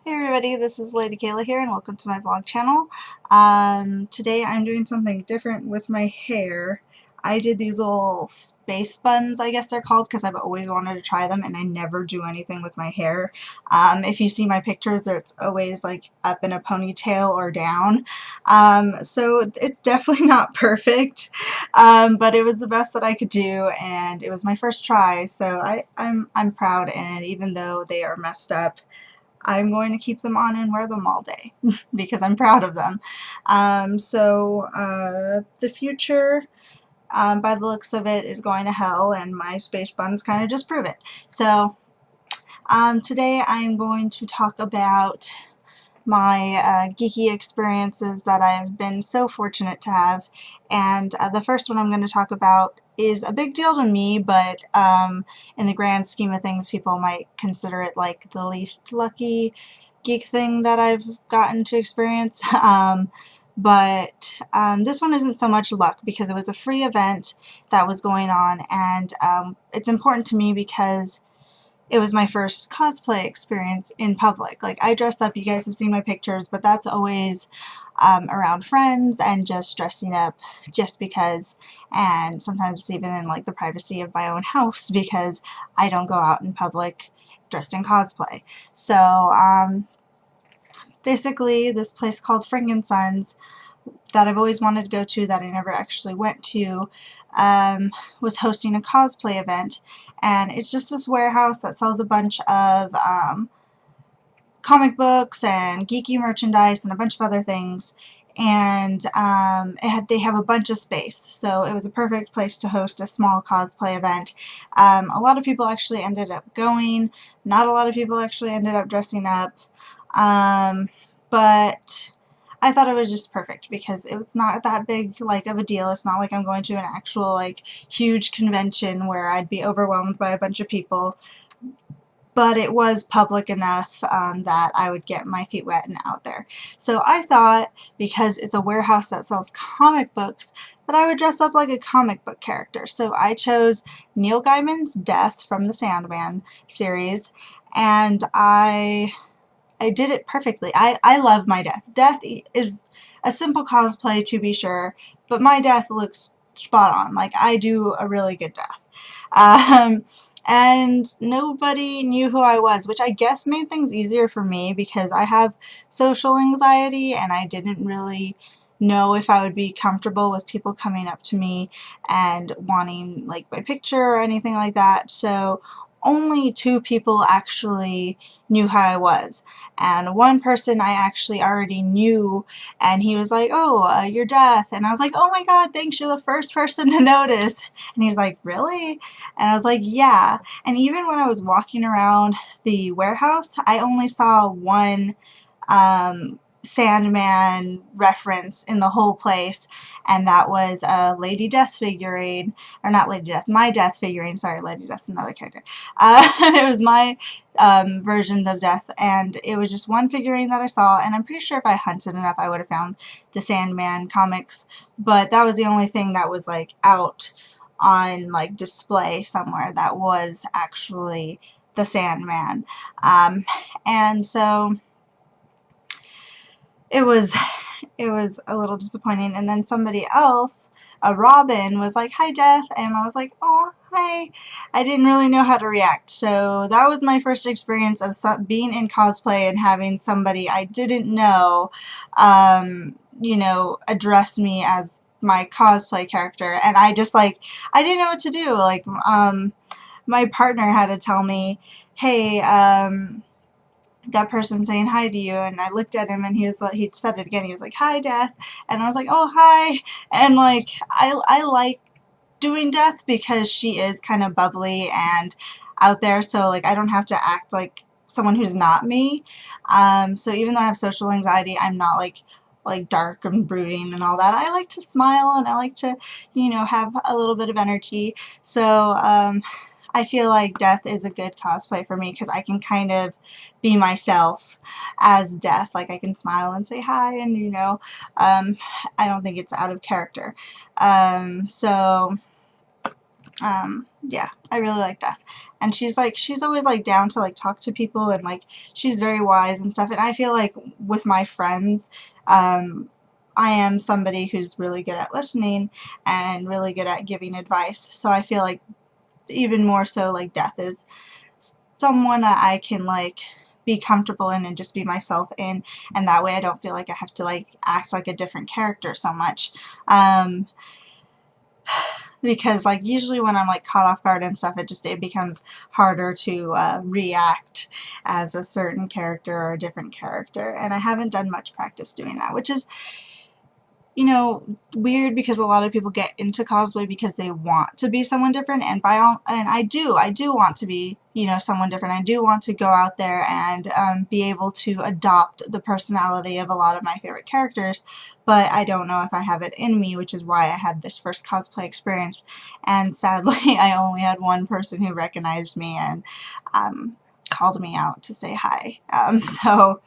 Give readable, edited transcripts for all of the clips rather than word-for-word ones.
Hey everybody, this is Lady Kaylah here and welcome to my vlog channel. Today I'm doing something different with my hair. I did these little space buns, I guess they're called, because I've always wanted to try them and I never do anything with my hair. If you see my pictures, it's always like up in a ponytail or down. So it's definitely not perfect, but it was the best that I could do and it was my first try, so I'm proud, and even though they are messed up, I'm going to keep them on and wear them all day because I'm proud of them. The future, by the looks of it, is going to hell, and my space buns kind of just prove it. So today I'm going to talk about my geeky experiences that I've been so fortunate to have. And the first one I'm going to talk about is a big deal to me, but in the grand scheme of things, people might consider it like the least lucky geek thing that I've gotten to experience. But this one isn't so much luck because it was a free event that was going on, and it's important to me because it was my first cosplay experience in public. Like, I dressed up, you guys have seen my pictures, but that's always around friends and just dressing up just because, and sometimes it's even in like the privacy of my own house because I don't go out in public dressed in cosplay. So basically this place called Sons that I've always wanted to go to that I never actually went to was hosting a cosplay event, and it's just this warehouse that sells a bunch of comic books and geeky merchandise and a bunch of other things, and they have a bunch of space, so it was a perfect place to host a small cosplay event. A lot of people actually ended up going, not a lot of people actually ended up dressing up, but I thought it was just perfect because it was not that big like of a deal. It's not like I'm going to an actual like huge convention where I'd be overwhelmed by a bunch of people, but it was public enough that I would get my feet wet and out there. So I thought, because it's a warehouse that sells comic books, that I would dress up like a comic book character. So I chose Neil Gaiman's Death from the Sandman series, and I did it perfectly. I love my Death. Death is a simple cosplay, to be sure, but my Death looks spot on. Like, I do a really good Death. Um, and nobody knew who I was, which I guess made things easier for me because I have social anxiety and I didn't really know if I would be comfortable with people coming up to me and wanting like my picture or anything like that. So only two people actually knew who I was, and one person I actually already knew, and he was like, "Oh, you're Death," and I was like, "Oh my god, thanks, you're the first person to notice," and he's like, "Really?" And I was like, "Yeah." And even when I was walking around the warehouse, I only saw one Sandman reference in the whole place, and that was a Lady Death figurine, or not Lady Death, my Death figurine, sorry, Lady Death's another character. It was my version of Death, and it was just one figurine that I saw, and I'm pretty sure if I hunted enough I would have found the Sandman comics, but that was the only thing that was like out on like display somewhere that was actually the Sandman. And so it was a little disappointing, and then somebody else, a Robin, was like, "Hi, Death," and I was like, "Oh, hi." I didn't really know how to react, so that was my first experience of being in cosplay and having somebody I didn't know, you know, address me as my cosplay character, and I just like, I didn't know what to do. Like, my partner had to tell me, "Hey, that person saying hi to you," and I looked at him and he was like, he said it again, he was like, "Hi, Death," and I was like, "Oh, hi," and like, I like doing Death because she is kind of bubbly and out there, so like I don't have to act like someone who's not me, so even though I have social anxiety, I'm not like dark and brooding and all that. I like to smile and I like to, you know, have a little bit of energy, so I feel like Death is a good cosplay for me because I can kind of be myself as Death. Like, I can smile and say hi, and you know, um, I don't think it's out of character. Yeah, I really like Death. and she's always like down to like talk to people, and like she's very wise and stuff. And I feel like with my friends, I am somebody who's really good at listening and really good at giving advice. So I feel like even more so, like Death is someone that I can like be comfortable in and just be myself in, and that way I don't feel like I have to like act like a different character so much. Because like usually when I'm like caught off guard and stuff, it becomes harder to react as a certain character or a different character, and I haven't done much practice doing that, which is, you know, weird, because a lot of people get into cosplay because they want to be someone different, and I do want to be, you know, someone different. I do want to go out there and be able to adopt the personality of a lot of my favorite characters, but I don't know if I have it in me, which is why I had this first cosplay experience, and sadly I only had one person who recognized me and called me out to say hi. So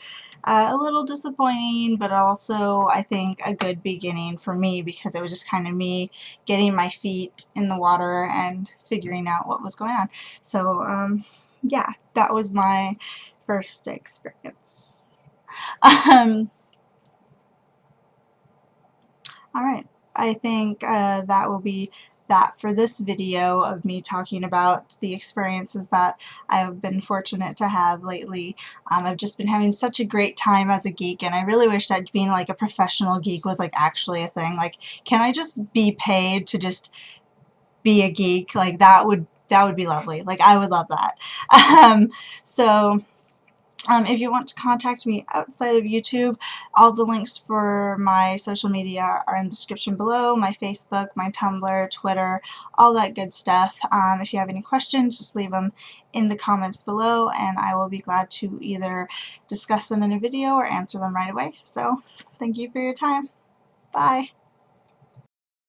a little disappointing, but also I think a good beginning for me, because it was just kind of me getting my feet in the water and figuring out what was going on. So yeah, that was my first experience. Um, Alright, I think that will be that for this video of me talking about the experiences that I've been fortunate to have lately. I've just been having such a great time as a geek, and I really wish that being like a professional geek was like actually a thing. Like, can I just be paid to just be a geek? Like, that would be lovely. Like, I would love that. So if you want to contact me outside of YouTube, all the links for my social media are in the description below, my Facebook, my Tumblr, Twitter, all that good stuff. If you have any questions, just leave them in the comments below, and I will be glad to either discuss them in a video or answer them right away. So, thank you for your time. Bye.